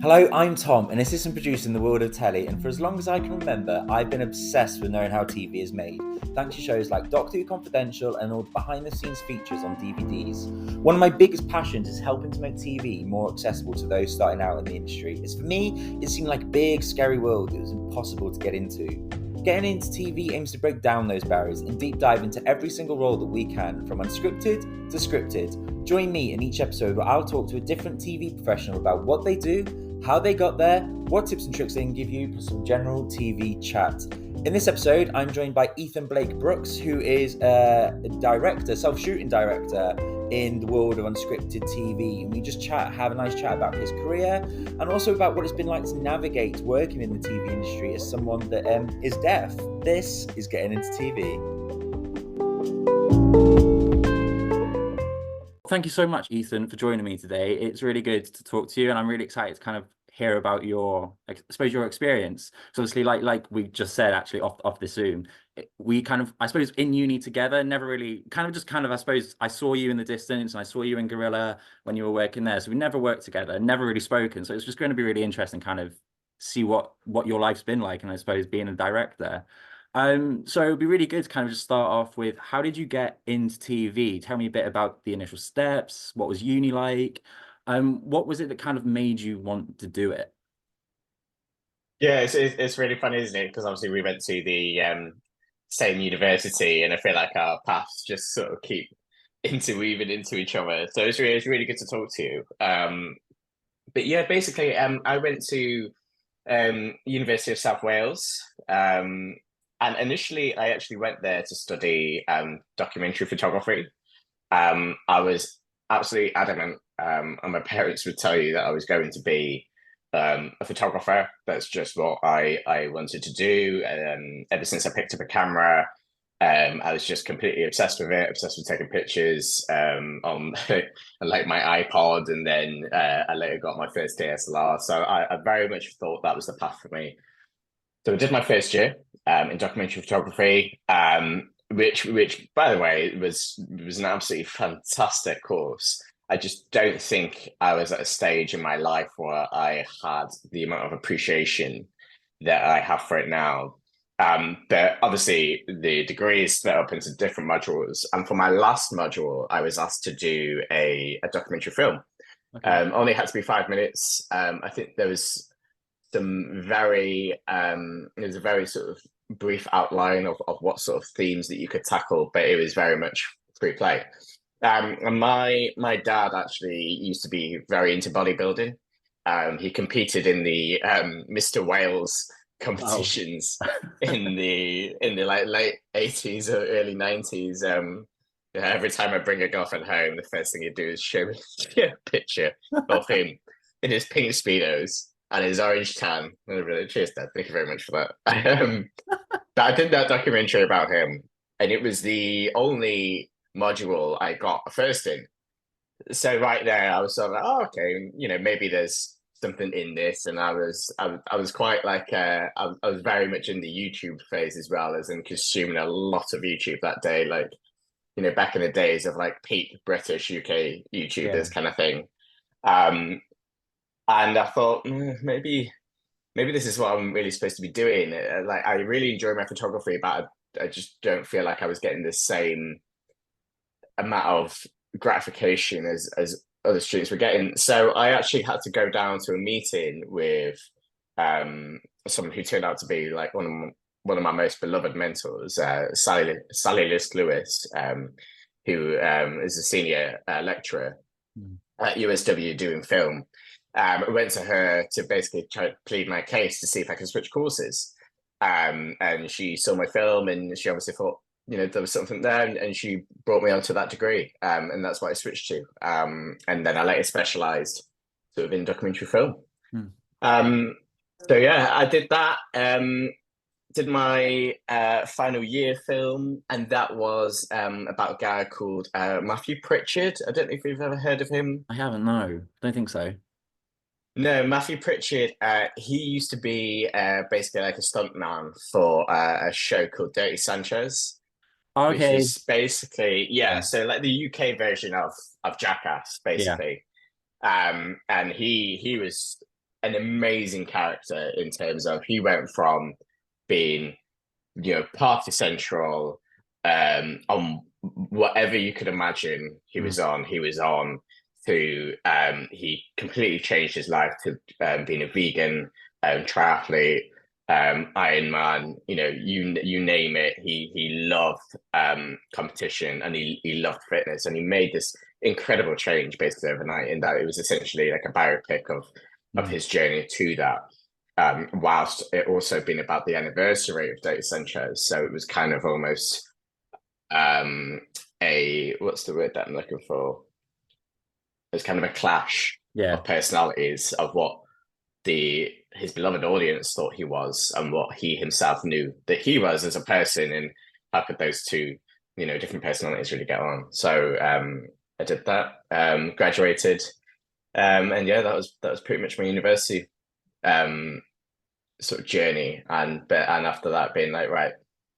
Hello, I'm Tom, an assistant producer in the world of telly, and for as long as I can remember, I've been obsessed with knowing how TV is made, thanks to shows like Doctor Who Confidential and all the behind-the-scenes features on DVDs. One of my biggest passions is helping to make TV more accessible to those starting out in the industry, as for me, it seemed like a big, scary world that was impossible to get into. Getting into TV aims to break down those barriers and deep dive into every single role that we can, from unscripted to scripted. Join me in each episode where I'll talk to a different TV professional about what they do, how they got there, what tips and tricks they can give you, plus some general TV chat. In this episode, I'm joined by Ethan Blake Brooks, who is a director, self-shooting director in the world of unscripted TV. And we just have a nice chat about his career and also about what it's been like to navigate working in the TV industry as someone that is deaf. This is Getting Into TV. Thank you so much, Ethan, for joining me today. It's really good to talk to you, and I'm really excited to kind of hear about your, I suppose, your experience. So obviously, like we just said, actually off the Zoom, we kind of, I suppose, in uni together, never really, I suppose, I saw you in the distance and I saw you in Gorilla when you were working there. So we never worked together, never really spoken. So it's just going to be really interesting, kind of see what your life's been like, and I suppose being a director. So it'd be really good to kind of just start off with, how did you get into TV? Tell me a bit about the initial steps. What was uni like? What was it that kind of made you want to do it? Yeah, it's really funny, isn't it? Because obviously we went to the same university, and I feel like our paths just sort of keep interweaving into each other. So it's really good to talk to you. But yeah, basically, I went to University of South Wales, and initially I actually went there to study documentary photography. I was absolutely adamant, and my parents would tell you that I was going to be a photographer. That's just what I wanted to do. And ever since I picked up a camera, I was just completely obsessed with it, obsessed with taking pictures on like my iPod, and then I later got my first DSLR. So I very much thought that was the path for me. So I did my first year in documentary photography, which by the way was an absolutely fantastic course. I just don't think I was at a stage in my life where I had the amount of appreciation that I have for it now. But obviously the degree is split up into different modules, and for my last module, I was asked to do a documentary film. Okay. Only had to be 5 minutes. I think there was some very there's a very sort of brief outline of what sort of themes that you could tackle, but it was very much free play. And my dad actually used to be very into bodybuilding. He competed in the Mr. Wales Wow. competitions in the like late 80s or early 90s. Yeah, every time I bring a girlfriend home, the first thing you do is show me a picture of him in his pink speedos and his orange tan. Really, cheers, Dad. Thank you very much for that. But I did that documentary about him, and it was the only module I got a first in. So right there, I was sort of like, oh, okay, maybe there's something in this. And I was quite like, I was very much in the YouTube phase as well, as in consuming a lot of YouTube that day, like, back in the days of like peak British UK Yeah. YouTubers kind of thing. Um, and I thought, maybe this is what I'm really supposed to be doing. Like, I really enjoy my photography, but I just don't feel like I was getting the same amount of gratification as other students were getting. So I actually had to go down to a meeting with someone who turned out to be like one of my most beloved mentors, Sally List Lewis, who is a senior lecturer Mm. at USW doing film. I went to her to basically try to plead my case to see if I could switch courses. And she saw my film, and she obviously thought, there was something there, and she brought me onto that degree. And that's what I switched to. And then I later specialized sort of in documentary film. Mm. Um, so yeah, I did that. Did my final year film, and that was about a guy called Matthew Pritchard. I don't know if you've ever heard of him. I haven't, no. Don't think so. No, Matthew Pritchard, he used to be basically like a stuntman for a show called Dirty Sanchez, which Okay. is basically, yeah, Yeah. so like the UK version of Jackass, Yeah. basically. And he was an amazing character in terms of he went from being, party central, on whatever you could imagine Mm. he was on to he completely changed his life to being a vegan, triathlete, Iron Man, you name it. He loved competition, and he loved fitness, and he made this incredible change basically overnight. In that it was essentially like a biopic of Mm. his journey to that. Whilst it also been about the anniversary of Data Sanchez, so it was kind of almost um, a what's the word that I'm looking for? It's kind of a clash Yeah. of personalities of what the his beloved audience thought he was and what he himself knew that he was as a person, and how could those two, different personalities really get on. So I did that, graduated, and yeah, that was pretty much my university um, sort of journey, and after that being like, right,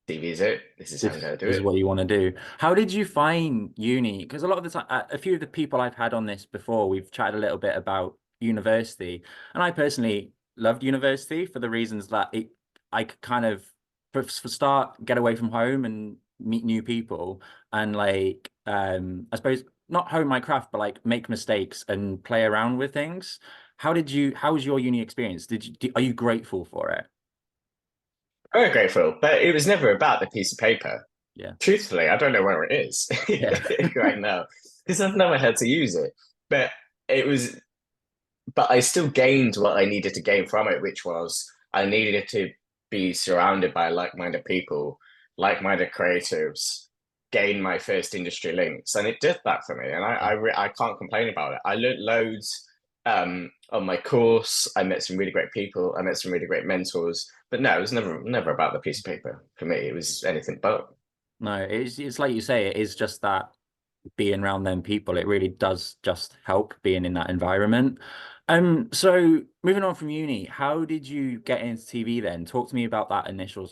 TV is it. This is how I'm This going to do is it. what you want to do. How did you find uni? Because a lot of the time, a few of the people I've had on this before, we've chatted a little bit about university, and I personally loved university for the reasons that I could kind of, for start, get away from home and meet new people, and like, I suppose not hone my craft, but like make mistakes and play around with things. How was your uni experience? Are you grateful for it? Very grateful, but it was never about the piece of paper. Yeah. Truthfully, I don't know where it is Yeah. right now because I've never had to use it. But it was, but I still gained what I needed to gain from it, which was I needed to be surrounded by like-minded people, like-minded creatives, gain my first industry links, and it did that for me. And I can't complain about it. I learned loads on my course. I met some really great people. I met some really great mentors. But no, it was never about the piece of paper for me. It was anything but. No, it's like you say, it is just that being around them people, it really does just help being in that environment. So moving on from uni, how did you get into TV then? Talk to me about that initial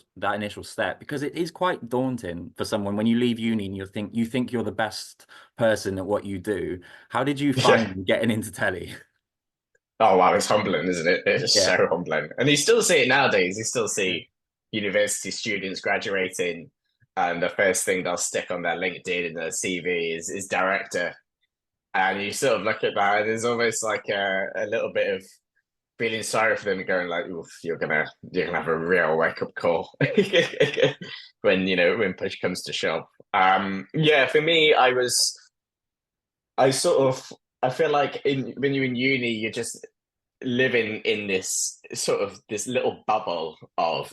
step, because it is quite daunting for someone when you leave uni and you think you're the best person at what you do. How did you Yeah. find getting into telly? Oh wow, it's humbling, isn't it? It's Yeah. so humbling. And you still see it nowadays. You still Yeah. see university students graduating, and the first thing they'll stick on their LinkedIn and their CV is director. And you sort of look at that, and there's almost like a little bit of feeling sorry for them and going like, oof, you're gonna have a real wake up call when when push comes to shove. Yeah, for me, I sort of I feel like when you're in uni, you're just living in this sort of this little bubble of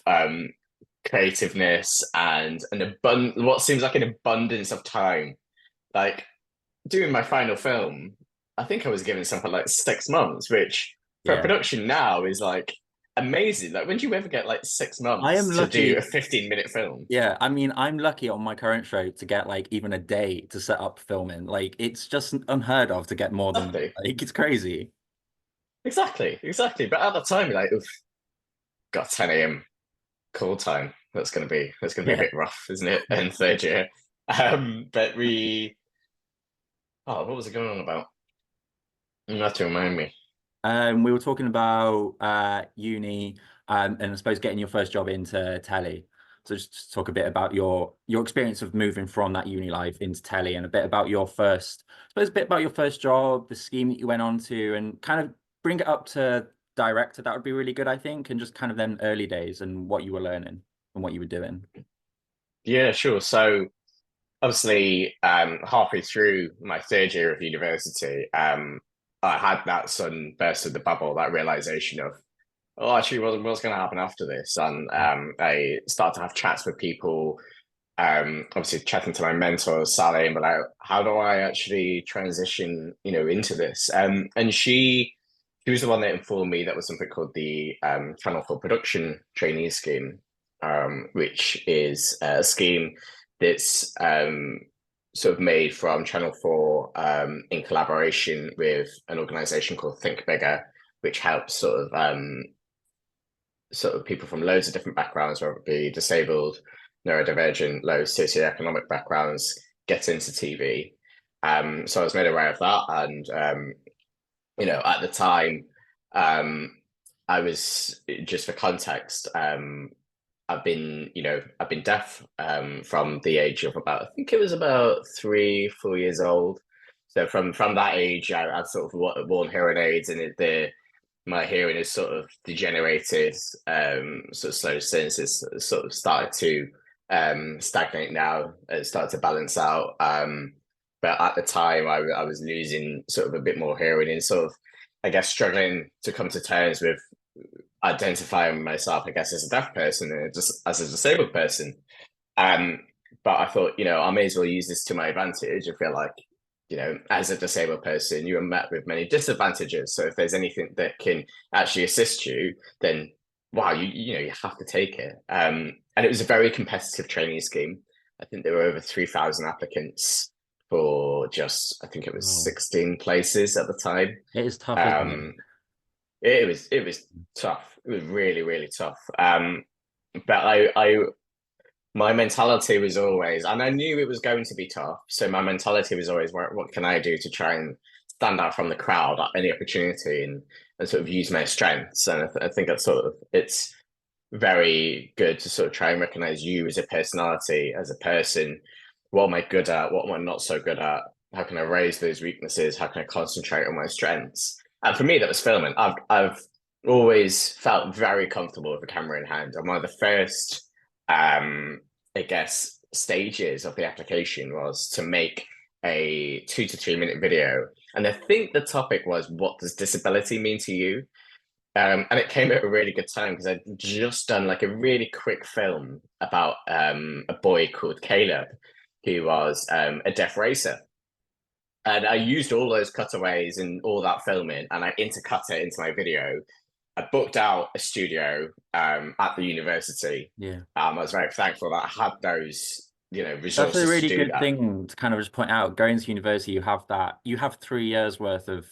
creativeness and what seems like an abundance of time. Like doing my final film, I think I was given something like 6 months, which for Yeah. production now is like amazing. Like when do you ever get like six I am months to do a lucky. 15-minute film? Yeah, I mean, I'm lucky on my current show to get like even a day to set up filming. Like, it's just unheard of to get more than that. Exactly. Like, it's crazy. Exactly. But at the time, you're like, oof, got 10 a.m. call time. That's gonna be a Yeah. bit rough, isn't it? In third year. But what was it going on about? You have to remind me. We were talking about uni, and I suppose getting your first job into telly. So just talk a bit about your experience of moving from that uni life into telly, and a bit about I suppose a bit about your first job, the scheme that you went on to, and kind of bring it up to director. That would be really good, I think, and just kind of them early days and what you were learning and what you were doing. Yeah, sure. So obviously, halfway through my third year of university, I had that sudden burst of the bubble, that realization of, oh, actually, what's going to happen after this? And I started to have chats with people, obviously chatting to my mentor, Sally, and be like, how do I actually transition, into this? And she was the one that informed me that was something called the Channel 4 Production Trainee Scheme, which is a scheme that's sort of made from Channel 4 in collaboration with an organization called Think Bigger, which helps sort of people from loads of different backgrounds, whether it be disabled, neurodivergent, low socioeconomic backgrounds, get into TV. So I was made aware of that, and at the time, I was, just for context, I've been deaf from the age of about, I think it was about 3, 4 years old. So from that age, I've sort of worn hearing aids, and my hearing is sort of degenerated, sort of slow since it's sort of started to stagnate now. It started to balance out. But at the time, I was losing sort of a bit more hearing, and sort of, I guess, struggling to come to terms with identifying myself, I guess, as a deaf person and just as a disabled person. Um, but I thought, I may as well use this to my advantage. I feel like, as a disabled person, you are met with many disadvantages. So if there's anything that can actually assist you, then wow, you have to take it. And it was a very competitive training scheme. I think there were over 3,000 applicants for just, I think it was Wow. 16 places at the time. It is tough, isn't it? It was tough. It was really, really tough. But I my mentality was always, and I knew it was going to be tough. So my mentality was always, what can I do to try and stand out from the crowd at any opportunity, and sort of use my strengths. And I think that's sort of, it's very good to sort of try and recognize you as a personality, as a person. What am I good at? What am I not so good at? How can I raise those weaknesses? How can I concentrate on my strengths? And for me, that was filming. I've always felt very comfortable with a camera in hand. And one of the first, I guess, stages of the application was to make a 2 to 3 minute video. And I think the topic was, what does disability mean to you? And it came at a really good time because I'd just done like a really quick film about a boy called Caleb, who was a deaf racer. And I used all those cutaways and all that filming, and I intercut it into my video. I booked out a studio at the university. Yeah. I was very thankful that I had those, That's resources a to really do good that. thing to kind of just point out. Going to university, you have 3 years worth of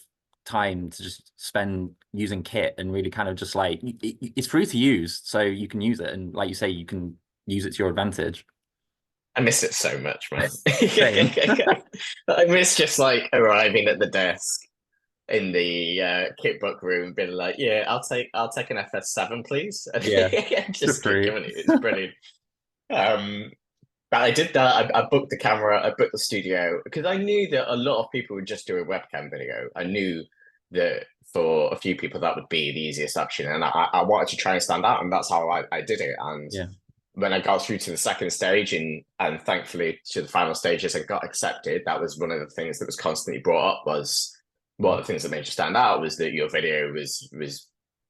time to just spend using kit and really kind of just like, it's free to use, so you can use it. And like you say, you can use it to your advantage. I miss it so much, man. Same. I miss just like arriving at the desk in the kit book room, being like, "Yeah, I'll take an FS7, please." And Yeah. just get Free. given it. It's brilliant. Um, but I did that. I booked the camera. I booked the studio because I knew that a lot of people would just do a webcam video. I knew that for a few people that would be the easiest option, and I wanted to try and stand out, and that's how I did it. And Yeah. when I got through to the second stage, and thankfully to the final stages and got accepted, that was one of the things that was constantly brought up. Was one of the things that made you stand out was that your video was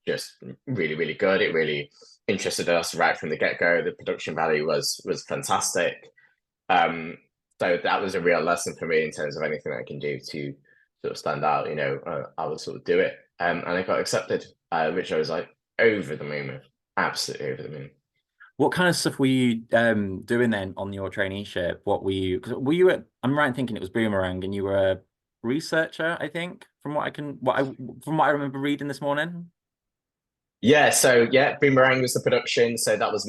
just really, really good. It really interested us right from the get-go. The production value was fantastic. So that was a real lesson for me in terms of anything I can do to sort of stand out. I would sort of do it, and I got accepted, which I was like over the moon with, absolutely over the moon. What kind of stuff were you doing then on your traineeship? What were you? 'Cause were you at? I'm right in thinking it was Boomerang, and you were a researcher, I think, from what I remember reading this morning. Yeah, so yeah, Boomerang was the production. So that was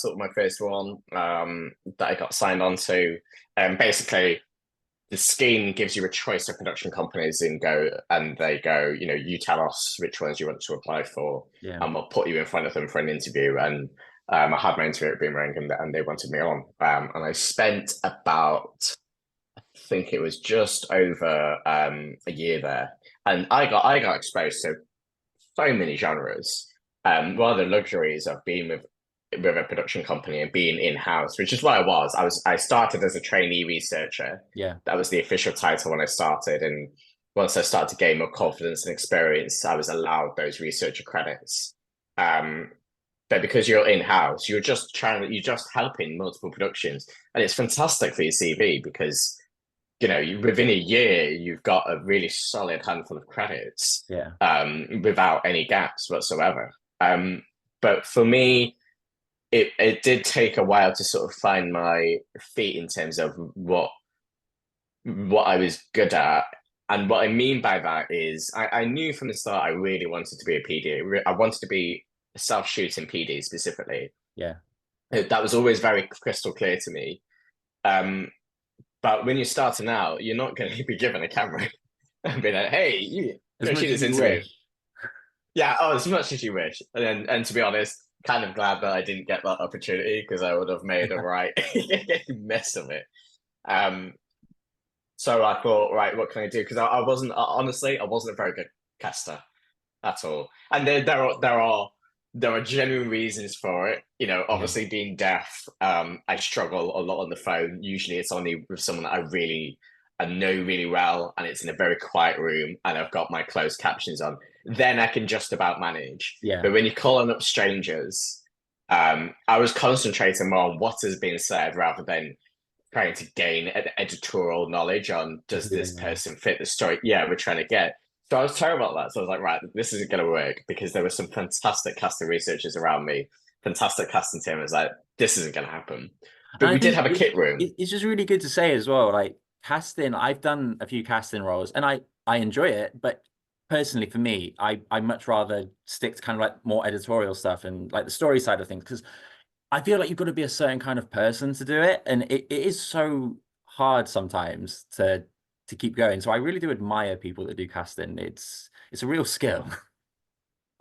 sort of my first one that I got signed on to. Basically, the scheme gives you a choice of production companies and they go, you tell us which ones you want to apply for, Yeah. and we'll put you in front of them for an interview. And I had my interview at Boomerang, and they wanted me on. And I spent about, I think it was just over a year there, and I got exposed to so many genres. One of the luxuries of being with a production company and being in-house, which is what I started as a trainee researcher. Yeah. That was the official title when I started. And once I started to gain more confidence and experience, I was allowed those researcher credits. But because you're in-house, you're just helping multiple productions. And it's fantastic for your CV because within a year, you've got a really solid handful of credits, Yeah. without any gaps whatsoever. But for me, it did take a while to sort of find my feet in terms of what I was good at. And what I mean by that is I knew from the start I really wanted to be a PD. I wanted to be a self-shooting PD specifically. Yeah. That was always very crystal clear to me. But when you're starting out, you're not going to be given a camera and be like, "Hey, you As go much shoot as this you interview." wish. Yeah, oh, as much as you wish. And to be honest, kind of glad that I didn't get that opportunity because I would have made a right mess of it. Um, so I thought, right, what can I do? Because I wasn't honestly, I wasn't a very good caster at all. And there are genuine reasons for it. You know, Yeah. obviously being deaf, I struggle a lot on the phone. Usually, it's only with someone that I know really well, and it's in a very quiet room, and I've got my closed captions on. Then I can just about manage. Yeah. But when you're calling up strangers, I was concentrating more on what is being said rather than trying to gain editorial knowledge on does Yeah. this person fit the story? Yeah, we're trying to get. So I was terrible at that. So I was like, right, this isn't going to work because there were some fantastic casting researchers around me, fantastic casting team. I was like, this isn't going to happen. And But I we did think have a kit room. it's just really good to say as well, like casting, I've done a few casting roles and I enjoy it, but personally for me, I much rather stick to kind of like more editorial stuff and like the story side of things, because I feel like you've got to be a certain kind of person to do it. And it is so hard sometimes to keep going. So I really do admire people that do casting. It's a real skill.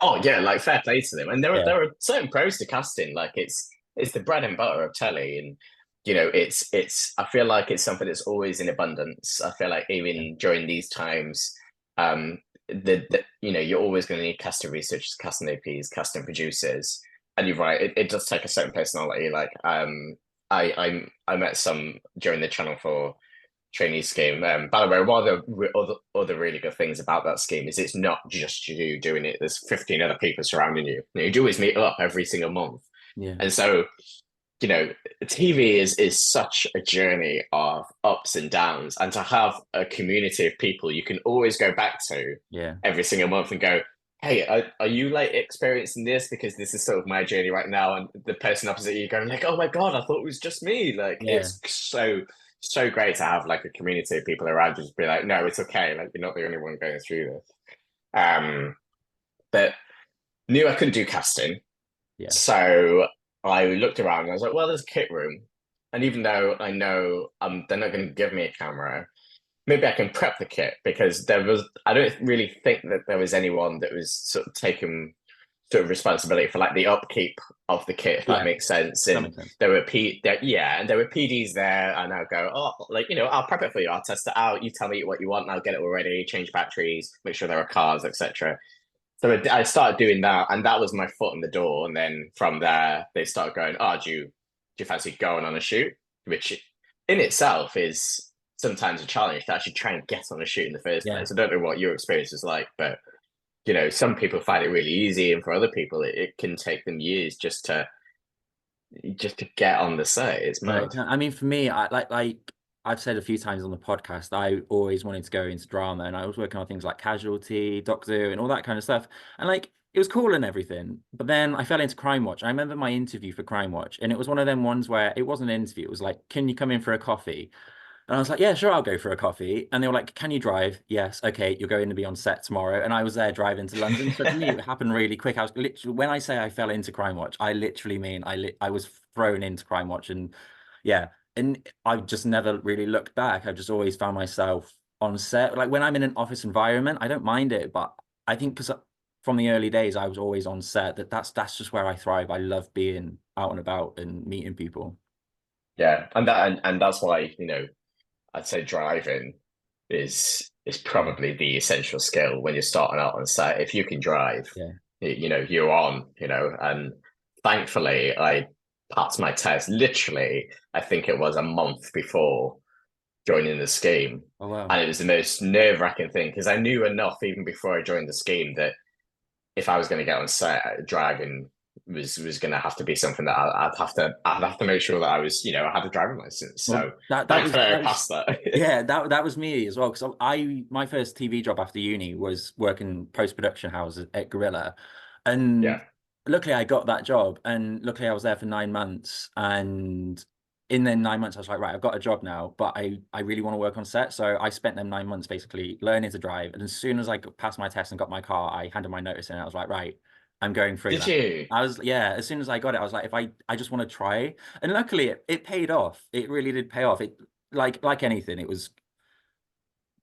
Oh yeah, like fair play to them. And there are Yeah. there are certain pros to casting. Like it's the bread and butter of telly, and you know it's. I feel like it's something that's always in abundance. I feel like Yeah. even during these times, the you know you're always going to need casting researchers, casting APs, casting producers. And you're right, it does take a certain personality. Like I met some during the Channel 4 trainee scheme. By the way, one of the other really good things about that scheme is it's not just you doing it. There's 15 other people surrounding you. You do always meet up every single month, Yeah. and so you know, TV is such a journey of ups and downs, and to have a community of people you can always go back to Yeah. every single month and go, hey, are you like experiencing this? Because this is sort of my journey right now. And the person opposite you going like, oh my God, I thought it was just me. Like Yeah. it's so great to have like a community of people around you to be like, no, it's okay. Like you're not the only one going through this. But knew I couldn't do casting. Yeah. So I looked around and I was like, well, there's a kit room. And even though I know they're not going to give me a camera, maybe I can prep the kit because I don't really think that there was anyone that was sort of taking sort of responsibility for like the upkeep of the kit, if that Yeah. makes sense. That And makes sense. and there were PDs there, and I'll go, oh, like I'll prep it for you, I'll test it out. You tell me what you want, and I'll get it all ready, change batteries, make sure there are cars, etc. So I started doing that, and that was my foot in the door. And then from there, they started going, "Oh, do you fancy going on a shoot?" Which in itself is sometimes a challenge to actually try and get on a shoot in the first Yeah. place. I don't know what your experience is like, but some people find it really easy, and for other people, it can take them years just to get on the set. It's Right. mad. I mean, for me, I like I've said a few times on the podcast, I always wanted to go into drama, and I was working on things like Casualty, Doctor Who, and all that kind of stuff. And like it was cool and everything, but then I fell into Crime Watch. I remember my interview for Crime Watch, and it was one of them ones where it wasn't an interview. It was like, "Can you come in for a coffee?" And I was like, yeah, sure, I'll go for a coffee. And they were like, can you drive? Yes. Okay, you're going to be on set tomorrow. And I was there driving to London. So for me, it happened really quick. I was literally, when I say I fell into Crime Watch, I literally mean I was thrown into Crime Watch. And yeah, and I just never really looked back. I just always found myself on set. Like when I'm in an office environment, I don't mind it. But I think because from the early days, I was always on set, that's just where I thrive. I love being out and about and meeting people. Yeah, and that's why I'd say driving is probably the essential skill when you're starting out on set. If you can drive, Yeah. you're on, and thankfully I passed my test literally, I think it was a month before joining the scheme. Oh, wow. And it was the most nerve-wracking thing because I knew enough even before I joined the scheme that if I was going to get on set, driving was going to have to be something that I'd have to make sure that I was, I had a driving license. Well, So that was thankfully I that was passed that. yeah, that was me as well. Because my first TV job after uni was working post-production house at Gorilla, and Yeah. luckily I got that job, and luckily I was there for 9 months, and in then 9 months I was like, right, I've got a job now, but I really want to work on set, so I spent them 9 months basically learning to drive, and as soon as I passed my test and got my car, I handed my notice in, and I was like, right, I'm going Did freelance. you? Yeah, as soon as I got it, I was like, I just want to try. And luckily it paid off. It really did pay off. It like anything, it was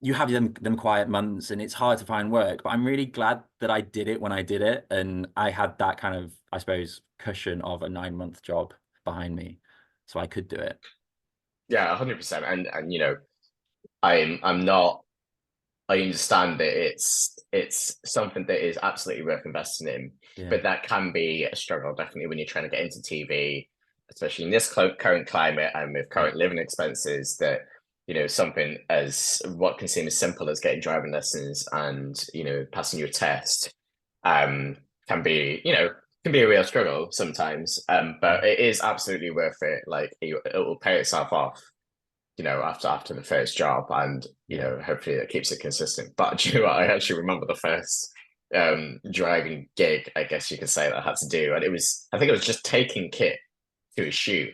you have them quiet months and it's hard to find work, but I'm really glad that I did it when I did it. And I had that kind of, I suppose, cushion of a 9-month job behind me. So I could do it. Yeah, 100%. And you know, I'm not, I understand that it's something that is absolutely worth investing in, Yeah. but that can be a struggle, definitely, when you're trying to get into TV, especially in this current climate and with current living expenses. That, you know, something as what can seem as simple as getting driving lessons and, you know, passing your test, can be, you know, can be a real struggle sometimes. But it is absolutely worth it. Like it will pay itself off, you know, after the first job, and you Yeah. know, hopefully that keeps it consistent. But do you know what? I actually remember the first driving gig, I guess you could say, that I had to do, and I think it was just taking kit to a shoot.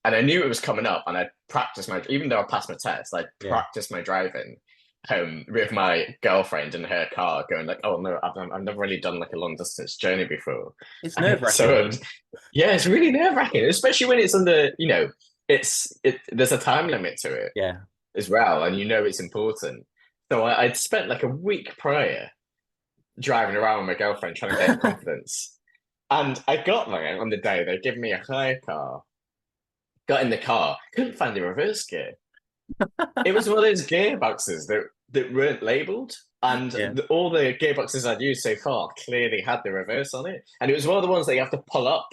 And I knew it was coming up, and I practiced even though I passed my test, I Yeah. practiced my driving with my girlfriend in her car, going like, "Oh no, I've never really done like a long distance journey before." It's nerve-wracking. So yeah, it's really nerve wracking, especially when it's under, you know, there's a time limit to it Yeah. as well, and you know it's important. So I'd spent like a week prior driving around with my girlfriend trying to gain confidence, and I got there on the day. They give me a hire car. Got in the car, couldn't find the reverse gear. It was one of those gearboxes that weren't labeled, and Yeah. all the gearboxes I'd used so far clearly had the reverse on it, and it was one of the ones that you have to pull up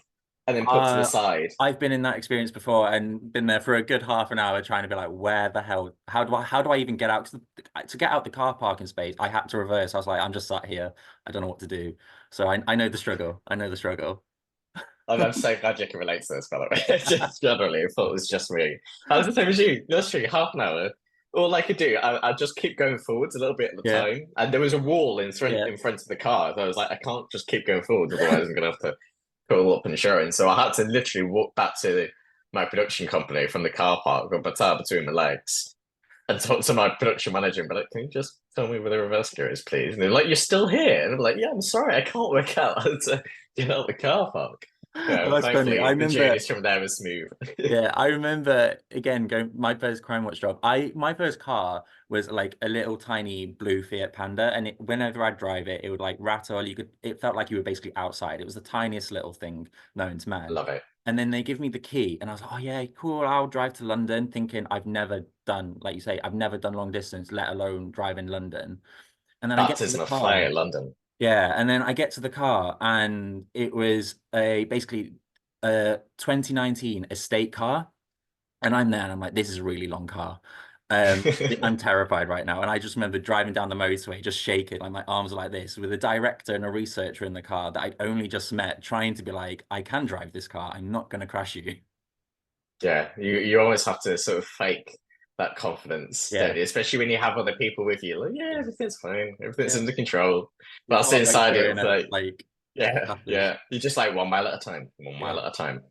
and then put to the side. I've been in that experience before and been there for a good half an hour trying to be like, where the hell, how do I even get out? 'Cause to get out the car parking space, I had to reverse. I was like, I'm just sat here. I don't know what to do. So I know the struggle. I know the struggle. I'm so glad you can relate to this, by the way. Just generally, I thought it was just me. I was the same as you. That's true. Half an hour. All I could do, I just keep going forwards a little bit at the Yeah. time, and there was a wall Yeah. in front of the car. So I was like, I can't just keep going forwards, otherwise I'm gonna have to pull up and show it. So I had to literally walk back to my production company from the car park with my baton between my legs and talk to my production manager and be like, "Can you just tell me where the reverse gear is, please?" And they're like, "You're still here?" And I'm like, "Yeah, I'm sorry, I can't work out how to get out the car park." Oh, Yeah, that's funny. I thankfully the remember. journeys from there was smooth. Yeah, I remember again going my first crime watch job. My first car was like a little tiny blue Fiat Panda, and whenever I'd drive it, it would like rattle. It felt like you were basically outside. It was the tiniest little thing known to I man. love it. And then they give me the key, and I was like, oh yeah, cool. I'll drive to London, thinking I've never done, like you say, I've never done long distance, let alone drive in London. And then I get to the Baptism of car. fire, London. Yeah, and then I get to the car, and it was basically a 2019 estate car. And I'm there and I'm like, this is a really long car. I'm terrified right now. And I just remember driving down the motorway, just shaking, like my arms are like this, with a director and a researcher in the car that I'd only just met, trying to be like, I can drive this car. I'm not going to crash you. Yeah, you always have to sort of fake that confidence, don't Yeah. you? Especially when you have other people with you. Like, yeah, everything's fine, everything's Yeah. under control. Your But that's heart rate's inside it, going it's at like, like yeah, fastest. yeah. You're just like 1 mile at a time, 1 mile Yeah. at a time.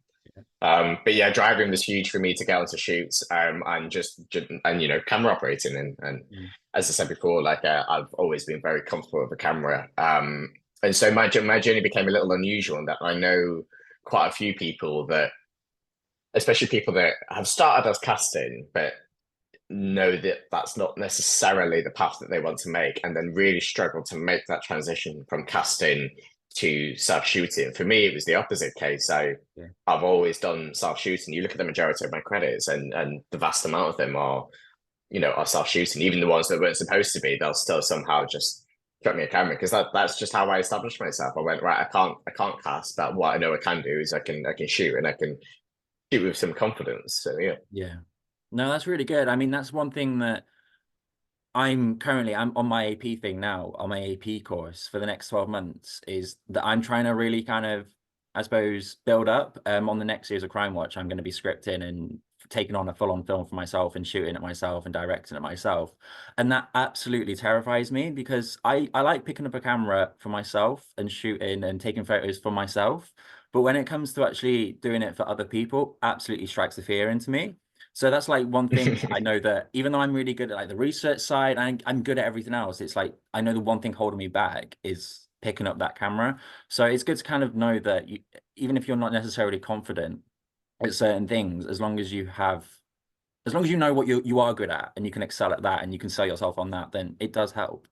But yeah, driving was huge for me to get onto shoots, and and you know, camera operating, and Mm. as I said before, like I've always been very comfortable with a camera. And so my journey became a little unusual in that I know quite a few people that, especially people that have started as casting, but know that that's not necessarily the path that they want to make, and then really struggle to make that transition from casting to self shooting. For me, it was the opposite case. So Yeah. I've always done self shooting. You look at the majority of my credits, and the vast amount of them are, you know, are self shooting. Even the ones that weren't supposed to be, they'll still somehow just got me a camera, because that's just how I established myself. I went, right, I can't cast, but what I know I can do is I can shoot, and I can shoot with some confidence. So yeah. Yeah. No, that's really good. I mean, that's one thing that I'm on my AP thing now, on my AP course for the next 12 months, is that I'm trying to really kind of, I suppose, build up. On the next series of Crime Watch, I'm going to be scripting and taking on a full-on film for myself and shooting it myself and directing it myself. And that absolutely terrifies me, because I like picking up a camera for myself and shooting and taking photos for myself. But when it comes to actually doing it for other people, absolutely strikes the fear into me. So that's like one thing I know, that even though I'm really good at like the research side, I'm good at everything else. It's like, I know the one thing holding me back is picking up that camera. So it's good to kind of know that even if you're not necessarily confident at certain things, as long as you have as long as you know what you are good at and you can excel at that and you can sell yourself on that, then it does help.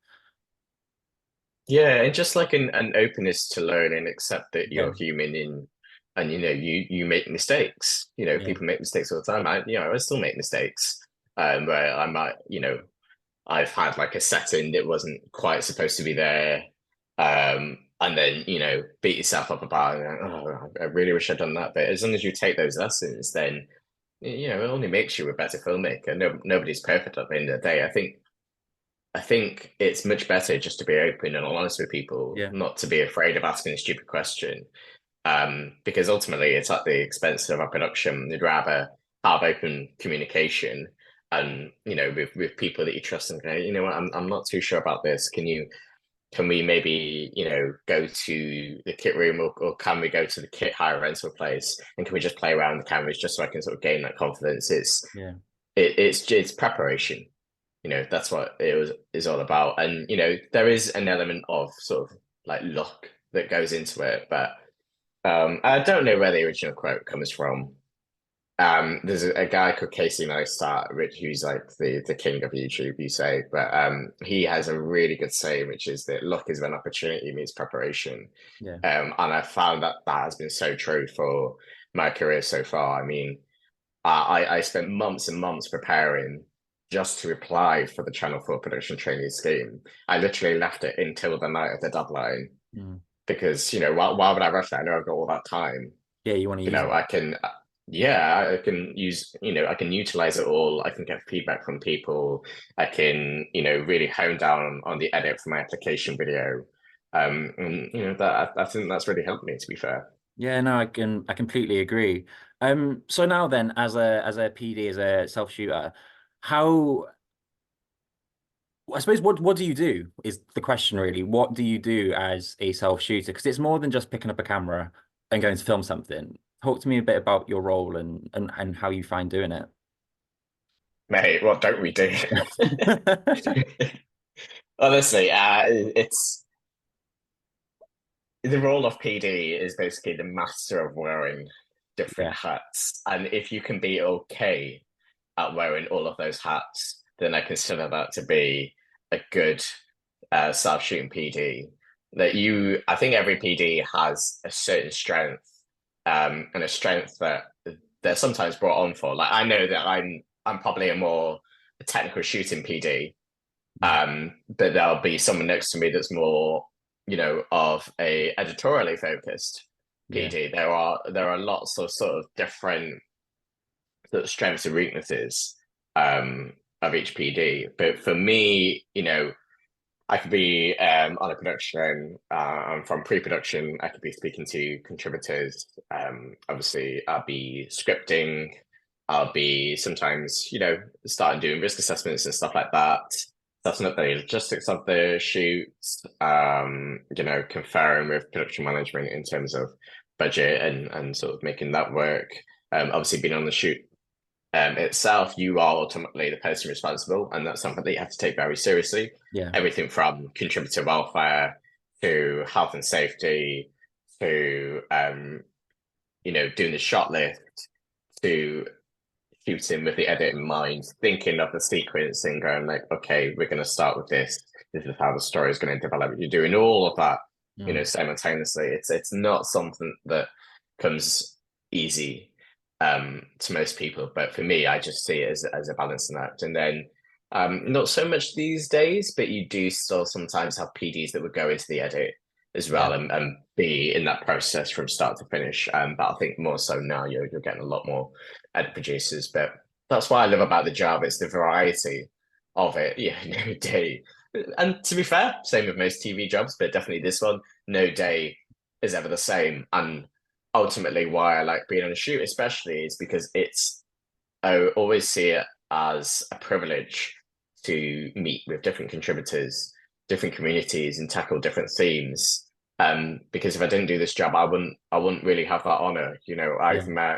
Yeah, and just like an openness to learn and accept that Yeah, you're human and you make mistakes. yeah, People make mistakes all the time. I still make mistakes. Where I might, I've had like a setting that wasn't quite supposed to be there. And then, beat yourself up about it. Oh, I really wish I'd done that. But as long as you take those lessons, then it only makes you a better filmmaker. No, nobody's perfect at the end of the day. I think it's much better just to be open and honest with people, yeah, not to be afraid of asking a stupid question. Because ultimately it's at the expense of our production. You'd rather have open communication and with people that you trust and go, you know what, I'm not too sure about this. Can we maybe, go to the kit room or can we go to the kit hire rental place and can we just play around the cameras just so I can sort of gain that confidence? yeah, It's preparation. That's what is all about. And there is an element of sort of like luck that goes into it, but I don't know where the original quote comes from. There's a guy called Casey Neistat, who's like the king of YouTube, you say, but he has a really good saying, which is that luck is when opportunity meets preparation. yeah, And I found that has been so true for my career so far. I mean, I spent months and months preparing just to apply for the Channel 4 production trainee scheme. I literally left it until the night of the deadline mm. because, why would I rush that? I know I've got all that time. Yeah, you want to use it. I can, yeah, I can use, I can utilize it all. I can get feedback from people. I can, really hone down on the edit for my application video. And, that I think that's really helped me, to be fair. Yeah, no, I completely agree. So now then, as a PD, as a self shooter, how I suppose what do you do is the question really. What do you do as a self shooter? Because it's more than just picking up a camera and going to film something. Talk to me a bit about your role and how you find doing it. Mate, what don't we do? Honestly, it's the role of PD is basically the master of wearing different Yeah, hats. And if you can be okay at wearing all of those hats, then I consider that to be a good self-shooting PD. I think every PD has a certain strength, and a strength that they're sometimes brought on for. Like I know that I'm probably a more technical shooting PD, mm, but there'll be someone next to me that's more, of a editorially focused yeah, PD. There are lots of sort of different sort of strengths and weaknesses of each PD. But for me, I could be on a production, from pre-production, I could be speaking to contributors. Obviously, I'll be scripting. I'll be sometimes, starting doing risk assessments and stuff like that. Setting up the logistics of the shoots, conferring with production management in terms of budget and sort of making that work. Obviously, being on the shoot itself, you are ultimately the person responsible, and that's something that you have to take very seriously. yeah, Everything from contributor welfare to health and safety to doing the shot list to shooting with the edit in mind, thinking of the sequence and going like, okay, we're going to start with this. This is how the story is going to develop. You're doing all of that, mm, simultaneously. It's not something that comes easy to most people, but for me, I just see it as a balancing act. And then not so much these days, but you do still sometimes have PDs that would go into the edit as yeah, well and be in that process from start to finish. But I think more so now you're getting a lot more edit producers. But that's what I love about the job. It's the variety of it. Yeah, no day. And to be fair, same with most TV jobs, but definitely this one, no day is ever the same. And ultimately why I like being on a shoot, especially, is because I always see it as a privilege to meet with different contributors, different communities, and tackle different themes. Because if I didn't do this job, I wouldn't really have that honor. I've yeah,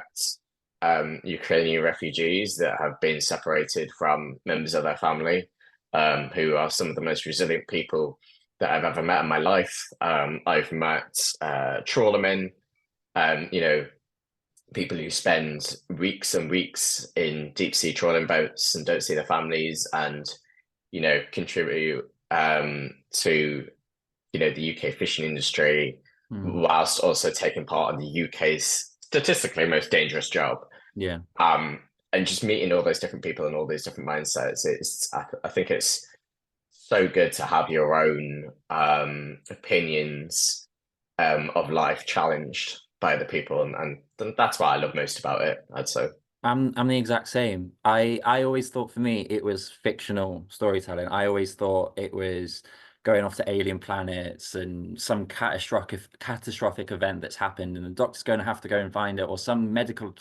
met Ukrainian refugees that have been separated from members of their family, who are some of the most resilient people that I've ever met in my life. I've met trawlermen, people who spend weeks and weeks in deep sea trawling boats and don't see their families, and contribute to the UK fishing industry, whilst also taking part in the UK's statistically most dangerous job. Yeah. And just meeting all those different people and all these different mindsets, I think it's so good to have your own opinions of life challenged by the people, and that's what I love most about it, I'd say. I'm the exact same. I always thought for me it was fictional storytelling. I always thought it was going off to alien planets and some catastrophic event that's happened, and the doctor's going to have to go and find it, or something medical,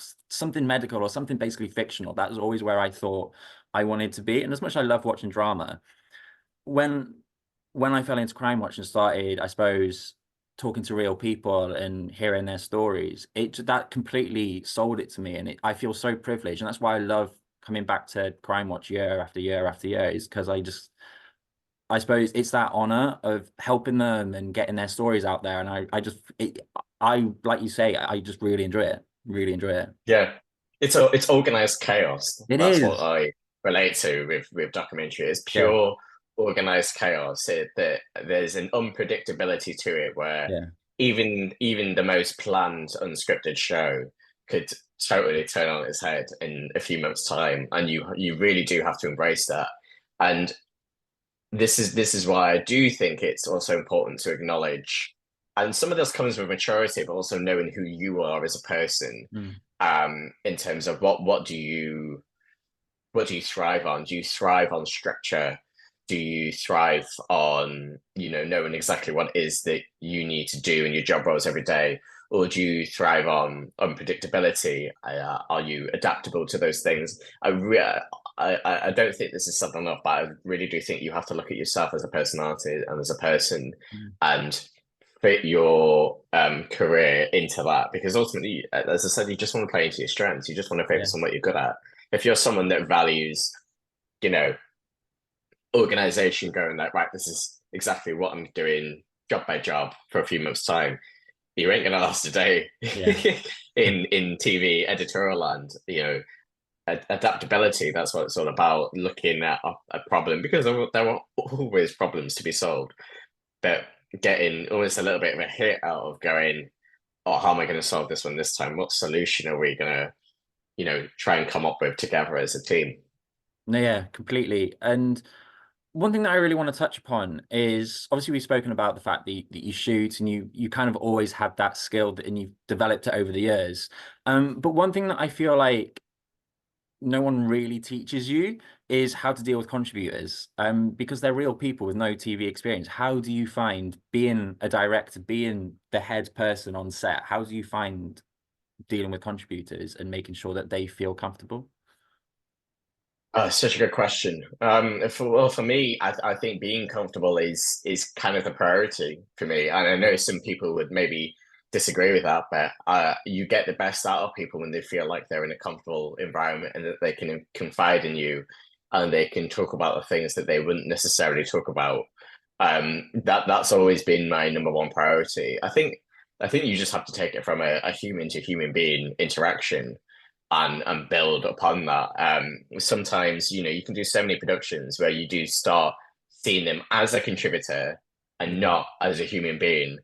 or something basically fictional. That was always where I thought I wanted to be. And as much as I love watching drama, when I fell into crime watch and started, I suppose, talking to real people and hearing their stories, that completely sold it to me, and I feel so privileged, and that's why I love coming back to crime watch year after year after year, is because I suppose it's that honor of helping them and getting their stories out there, and I like you say, I just really enjoy it, Yeah, it's organized chaos. It That's is. what I relate to with documentary. It's Yeah. pure organized chaos. That there's an unpredictability to it, where Yeah. even the most planned unscripted show could totally turn on its head in a few months' time, and you really do have to embrace that. And this is why I do think it's also important to acknowledge, and some of this comes with maturity, but also knowing who you are as a person, in terms of what do you thrive on? Do you thrive on structure? Do you thrive on knowing exactly what it is that you need to do in your job roles every day? Or do you thrive on unpredictability? Are you adaptable to those things? I don't think this is something enough, but I really do think you have to look at yourself as a personality and as a person, and fit your career into that. Because ultimately, as I said, you just want to play into your strengths. You just want to focus on what you're good at. If you're someone that values, organization, going like, right, this is exactly what I'm doing job by job for a few months' time, you ain't gonna last a day in TV editorial land. Adaptability, that's what it's all about, looking at a problem, because there are always problems to be solved, but getting almost a little bit of a hit out of going, oh, how am I going to solve this one this time? What solution are we going to try and come up with together as a team? No, yeah, completely. And one thing that I really want to touch upon is, obviously we've spoken about the fact that you shoot, and you kind of always had that skill and you've developed it over the years. But one thing that I feel like no one really teaches you is how to deal with contributors, because they're real people with no TV experience. How do you find, being a director, being the head person on set, how do you find dealing with contributors and making sure that they feel comfortable? Such a good question. For me, I think being comfortable is kind of the priority for me. And I know some people would maybe disagree with that, but you get the best out of people when they feel like they're in a comfortable environment and that they can confide in you, and they can talk about the things that they wouldn't necessarily talk about. That's always been my number one priority. I think you just have to take it from a human to human being interaction, and build upon that. Sometimes you can do so many productions where you do start seeing them as a contributor and not as a human being,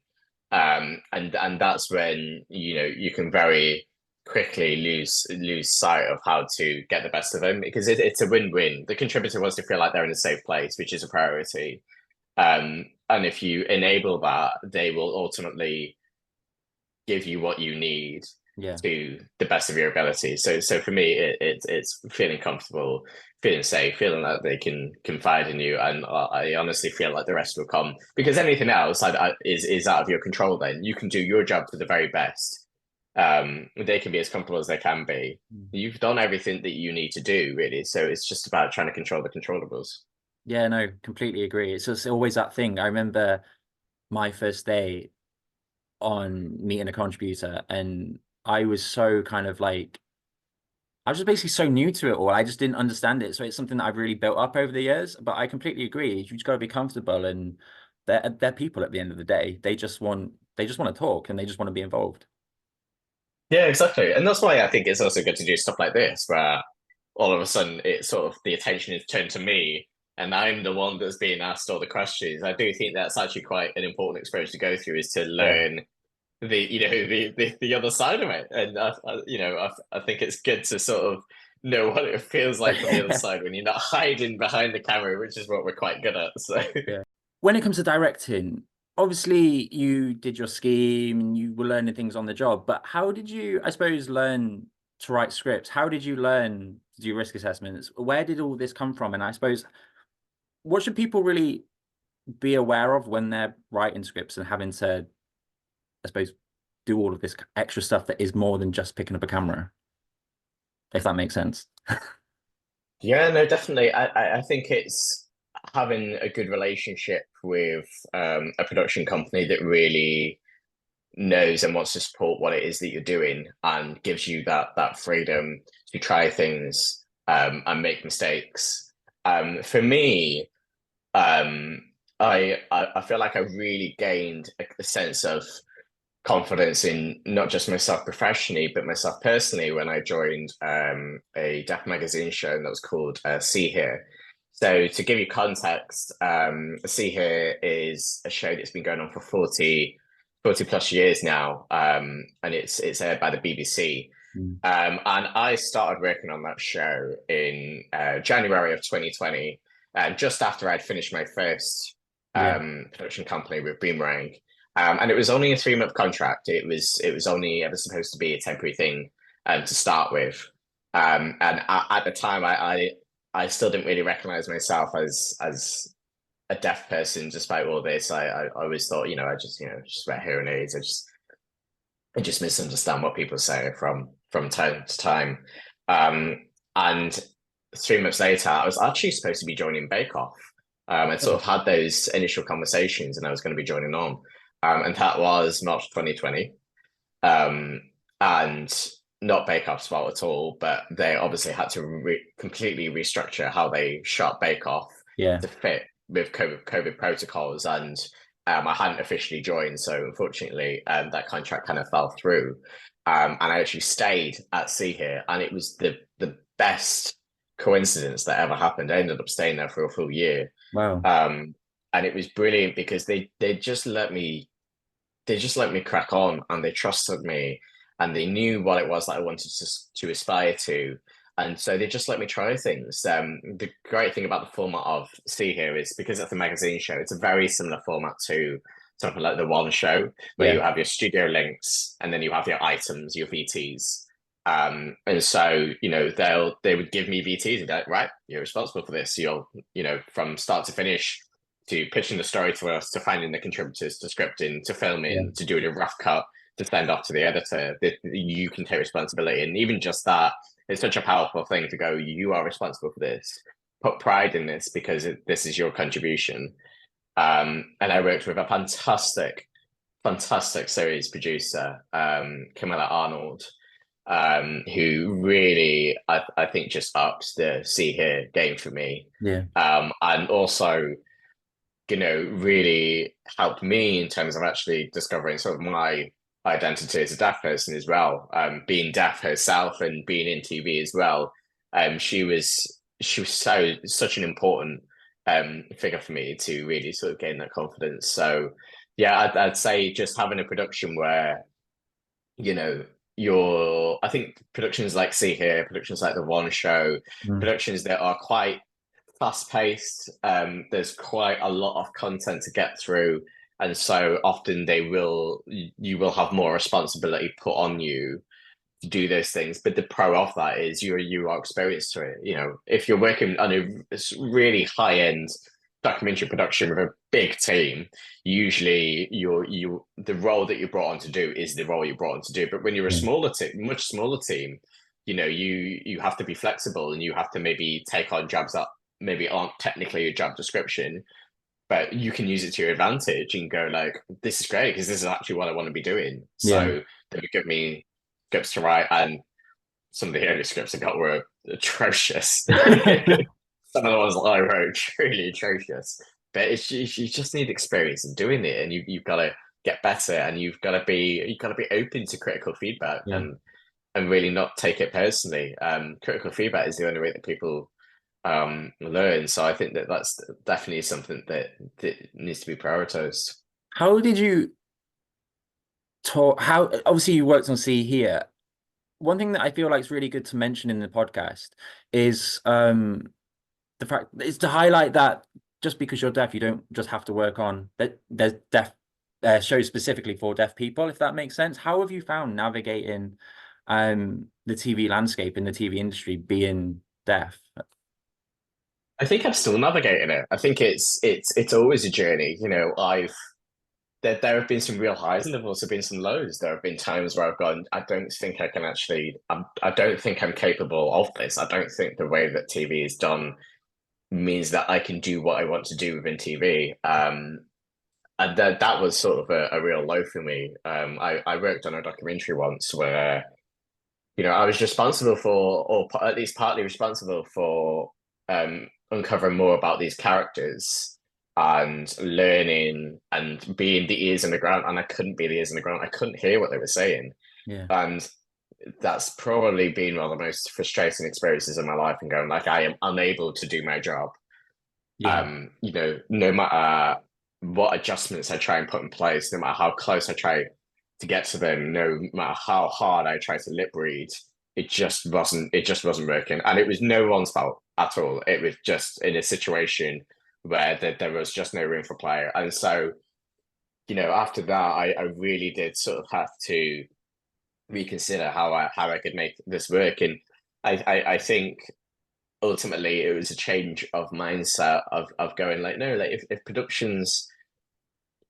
and that's when you can very quickly lose sight of how to get the best of them, because it's a win-win. The contributor wants to feel like they're in a safe place, which is a priority, and if you enable that, they will ultimately give you what you need to the best of your ability. So for me, it's feeling comfortable, feeling safe, feeling that they can confide in you, and I honestly feel like the rest will come, because anything else is out of your control. Then you can do your job to the very best. They can be as comfortable as they can be. You've done everything that you need to do, really. So it's just about trying to control the controllables. Yeah, no, completely agree. It's just always that thing. I remember my first day on meeting a contributor, and I was so kind of like, I was just basically so new to it all. I just didn't understand it. So it's something that I've really built up over the years. But I completely agree. You just got to be comfortable, and they're people at the end of the day. They just want to talk, and they just want to be involved. Yeah, exactly. And that's why I think it's also good to do stuff like this, where all of a sudden it's sort of the attention is turned to me and I'm the one that's being asked all the questions. I do think that's actually quite an important experience to go through, is to Yeah. learn the other side of it. And I think it's good to sort of know what it feels like from the other side when you're not hiding behind the camera, which is what we're quite good at. So Yeah. When it comes to directing, obviously you did your scheme and you were learning things on the job, but how did you, I suppose, learn to write scripts? How did you learn to do risk assessments? Where did all this come from? And I suppose, what should people really be aware of when they're writing scripts and having to, I suppose, do all of this extra stuff that is more than just picking up a camera, if that makes sense? yeah, no, definitely. I think it's having a good relationship with a production company that really knows and wants to support what it is that you're doing and gives you that freedom to try things and make mistakes. For me, I feel like I really gained a sense of confidence in not just myself professionally, but myself personally when I joined a deaf magazine show that was called See Here. So to give you context, See Here is a show that's been going on for 40 plus years now, and it's aired by the BBC. Mm. And I started working on that show in January of 2020, just after I'd finished my first Yeah. production company with Boomerang. And it was only a 3 month contract. It was only ever supposed to be a temporary thing to start with. And at the time, I still didn't really recognize myself as a deaf person, despite all this. I always thought, I just wear hearing aids. I just misunderstand what people say from time to time. And 3 months later, I was actually supposed to be joining Bake Off. I'd sort of had those initial conversations, and I was going to be joining on, and that was March 2020. And not Bake Off's fault at all, but they obviously had to completely restructure how they shot Bake Off Yeah. to fit with COVID protocols, and I hadn't officially joined, so unfortunately, that contract kind of fell through. And I actually stayed at See Here, and it was the best coincidence that ever happened. I ended up staying there for a full year, Wow. and it was brilliant because they just let me crack on, and they trusted me, and they knew what it was that I wanted to aspire to. And so they just let me try things. The great thing about the format of See Here is because it's a magazine show, it's a very similar format to something like the One Show, where Yeah. you have your studio links and then you have your items, your VTs. And so, they would give me VTs and be like, right, you're responsible for this. You'll, from start to finish, to pitching the story to us, to finding the contributors, to scripting, to filming, to doing a rough cut, to send off to the editor, that you can take responsibility. And even just that, it's such a powerful thing to go, you are responsible for this. Put pride in this because this is your contribution. And I worked with a fantastic series producer, Camilla Arnold, who really, I think, just ups the See Here game for me. Yeah. And also, really helped me in terms of actually discovering sort of my identity as a deaf person as well. Being deaf herself and being in TV as well. She was such an important figure for me to really sort of gain that confidence. So yeah, I'd say just having a production where, you know, I think productions like See Here, productions like The One Show, Mm. productions that are quite fast paced. There's quite a lot of content to get through, and so often you will have more responsibility put on you to do those things. But the pro of that is you are experienced to it. If you're working on a really high end documentary production with a big team, usually the role that you're brought on to do is the role you're brought on to do. But when you're a smaller team, much smaller team, you have to be flexible, and you have to maybe take on jobs that maybe aren't technically a job description, but you can use it to your advantage and go like, this is great because this is actually what I want to be doing. Yeah. So they would give me scripts to write, and some of the early scripts I got were atrocious. Some of the ones that I wrote truly atrocious. But you just need experience in doing it, and you've got to get better, and you've got to be open to critical feedback Yeah. and really not take it personally. Critical feedback is the only way that people learn. So I think that that's definitely something that needs to be prioritized. How did you talk? How obviously you worked on C here. One thing that I feel like is really good to mention in the podcast is the fact is to highlight that just because you're deaf, you don't just have to work on that. There's deaf shows specifically for deaf people, if that makes sense. How have you found navigating the TV landscape in the TV industry being deaf? I think I'm still navigating it. I think it's always a journey. You know, there have been some real highs and there have also been some lows. There have been times where I've gone, I don't think I can actually, I don't think I'm capable of this. I don't think the way that TV is done means that I can do what I want to do within TV. And that was sort of a real low for me. I worked on a documentary once where, you know, I was responsible for, or at least partly responsible for, uncovering more about these characters and learning and being the ears in the ground. And I couldn't be the ears in the ground. I couldn't hear what they were saying. Yeah. And that's probably been one of the most frustrating experiences in my life, and going like, I am unable to do my job. Yeah. You know, no matter what adjustments I try and put in place, no matter how close I try to get to them, no matter how hard I try to lip read, it just wasn't working. And it was no one's fault at all. It was just in a situation where there was just no room for play. And so, you know, after that, I really did sort of have to reconsider how I could make this work. And I think ultimately it was a change of mindset of going like, no, like if productions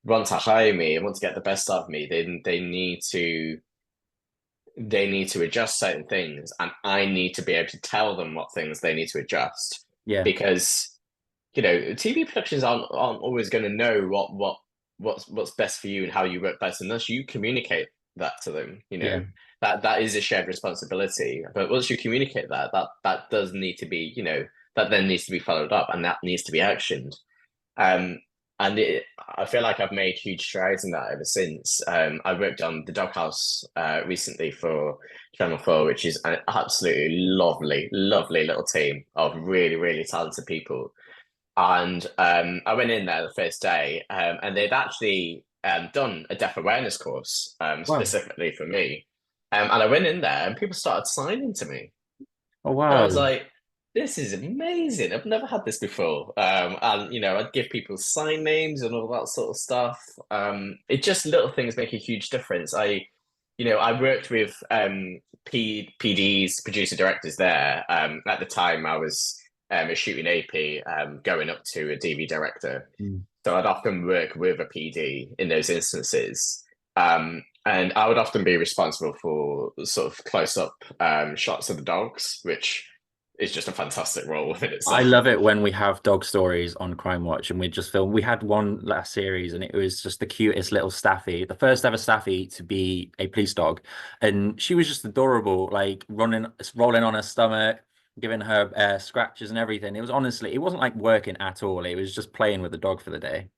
want to hire me and want to get the best out of me, then they need to adjust certain things, and I need to be able to tell them what things they need to adjust. Yeah. Because, you know, TV productions aren't always going to know what's best for you and how you work best unless you communicate that to them. You Yeah. know, that is a shared responsibility. But once you communicate that does need to be, you know, that then needs to be followed up, and that needs to be actioned. And I feel like I've made huge strides in that ever since. I worked on the Doghouse recently for Channel 4, which is an absolutely lovely, lovely little team of really, really talented people. And I went in there the first day, and they'd actually done a deaf awareness course Wow. specifically for me. And I went in there, and people started signing to me. Oh And I wow. was like, this is amazing. I've never had this before. And you know, I'd give people sign names and all that sort of stuff. It just little things make a huge difference. You know, I worked with PDs, producer directors there. At the time, I was a shooting AP, going up to a DV director. Mm. So I'd often work with a PD in those instances. And I would often be responsible for sort of close up shots of the dogs, which is just a fantastic role within I itself. love it when we have dog stories on Crime Watch and we just film. We had one last series and it was just the cutest little Staffy, the first ever Staffy to be a police dog. And she was just adorable, like rolling on her stomach, giving her scratches and everything. It was honestly, it wasn't like working at all. It was just playing with the dog for the day.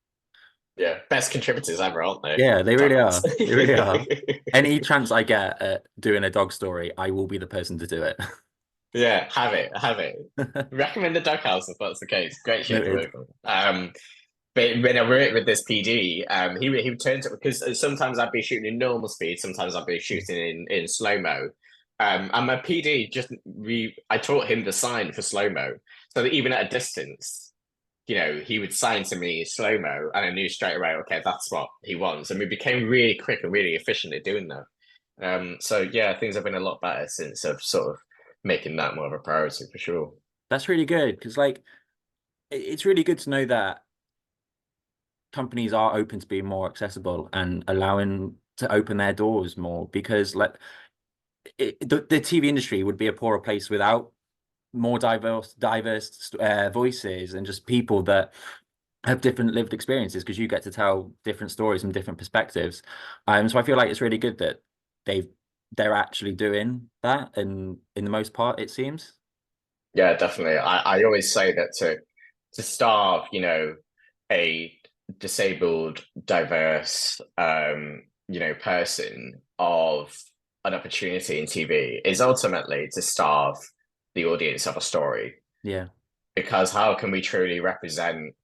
Yeah, best contributors ever, aren't they? Yeah, they really Doghouse. are. They really are. Any chance I get at doing a dog story, I will be the person to do it. Yeah, have it. Recommend the Doghouse if that's the case. Great show to Noted. work on. But when I worked with this PD, he would turn to, because sometimes I'd be shooting in normal speed, sometimes I'd be shooting in slow mo. And my PD I taught him the sign for slow mo, so that even at a distance, you know, he would sign to me slow mo, and I knew straight away, okay, that's what he wants. And we became really quick and really efficient at doing that. So yeah, things have been a lot better since I've sort of making that more of a priority for sure. That's really good because, like, it's really good to know that companies are open to being more accessible and allowing to open their doors more because, like, the TV industry would be a poorer place without more diverse voices and just people that have different lived experiences because you get to tell different stories from different perspectives. So I feel like it's really good that they're actually doing that, and in the most part, it seems. Yeah, definitely. I always say that to starve, you know, a disabled, diverse, person of an opportunity in TV is ultimately to starve the audience of a story. Yeah. Because how can we truly represent,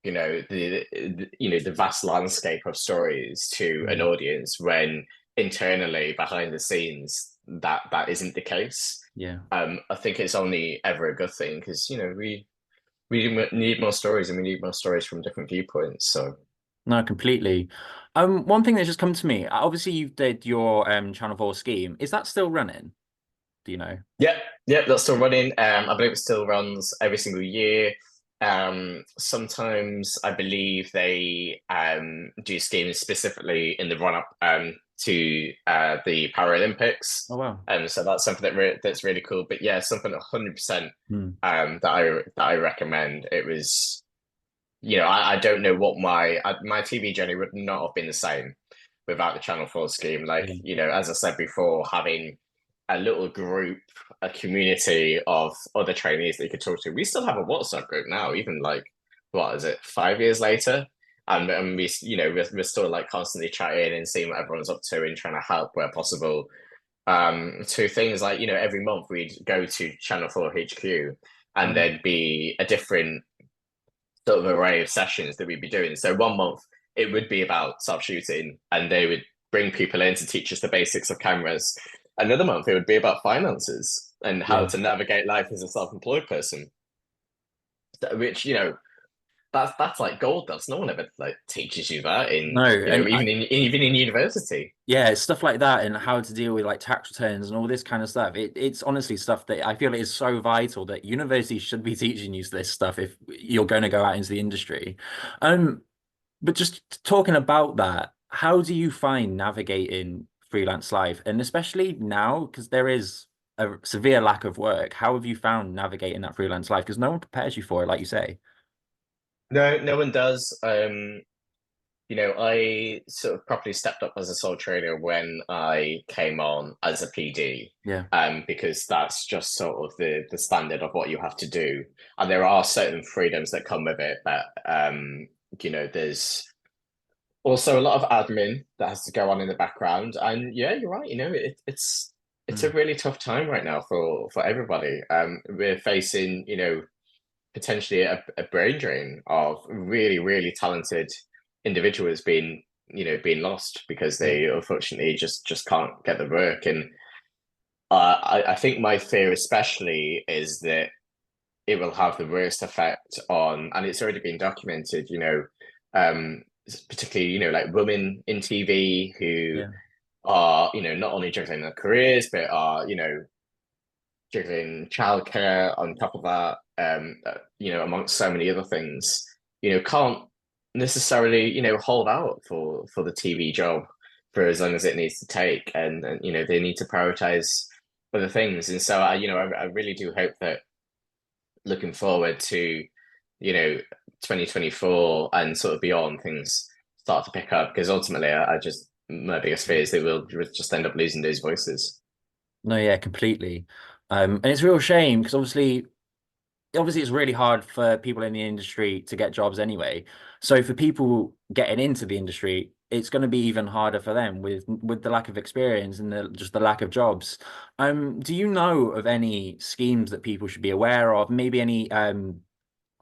the vast landscape of stories to an audience when internally behind the scenes that isn't the case? Yeah. I think it's only ever a good thing because we need more stories and we need more stories from different viewpoints. So No, completely. One thing that just come to me, obviously you did your Channel 4 scheme. Is that still running? Do you know? yeah, that's still running. I believe it still runs every single year. Sometimes I believe they do schemes specifically in the run up to the Paralympics. Oh wow. So that's something that's really cool. But yeah, something 100% Hmm. that I recommend. It was, I don't know what my TV journey would not have been the same without the Channel 4 scheme. Like, Yeah. as I said before, having a little group, a community of other trainees that you could talk to. We still have a WhatsApp group now, even like, what is it, 5 years later? And we, we're still like constantly chatting and seeing what everyone's up to and trying to help where possible. To things like, every month we'd go to Channel 4 HQ and there'd be a different sort of array of sessions that we'd be doing. So one month it would be about self shooting, and they would bring people in to teach us the basics of cameras. Another month it would be about finances and how Yeah. to navigate life as a self-employed person. Which that's like gold dust. No one ever like teaches you that in No, and even in university. yeah, it's stuff like that and how to deal with like tax returns and all this kind of stuff. It's honestly stuff that I feel is so vital that universities should be teaching you this stuff if you're going to go out into the industry. But just talking about that, how do you find navigating freelance life? And especially now, because there is a severe lack of work, how have you found navigating that freelance life? Because no one prepares you for it, like you say. No, no one does. I sort of properly stepped up as a sole trader when I came on as a PD, Yeah. because that's just sort of the standard of what you have to do. And there are certain freedoms that come with it, but there's also a lot of admin that has to go on in the background. And yeah, you're right. It's a Mm. really tough time right now for everybody. We're facing, potentially a brain drain of really, really talented individuals being lost because Yeah. they unfortunately just can't get the work. And I think my fear especially is that it will have the worst effect on, and it's already been documented, um, particularly, like women in TV who Yeah. are, not only juggling their careers, but are, juggling childcare on top of that, amongst so many other things, can't necessarily, hold out for the TV job for as long as it needs to take, and they need to prioritize other things. And so I really do hope that looking forward to, 2024 and sort of beyond, things start to pick up because ultimately, I just my biggest fear is they will just end up losing those voices. No, yeah, completely. And it's a real shame because obviously it's really hard for people in the industry to get jobs anyway. So for people getting into the industry, it's going to be even harder for them with the lack of experience and just the lack of jobs. Do you know of any schemes that people should be aware of? Maybe any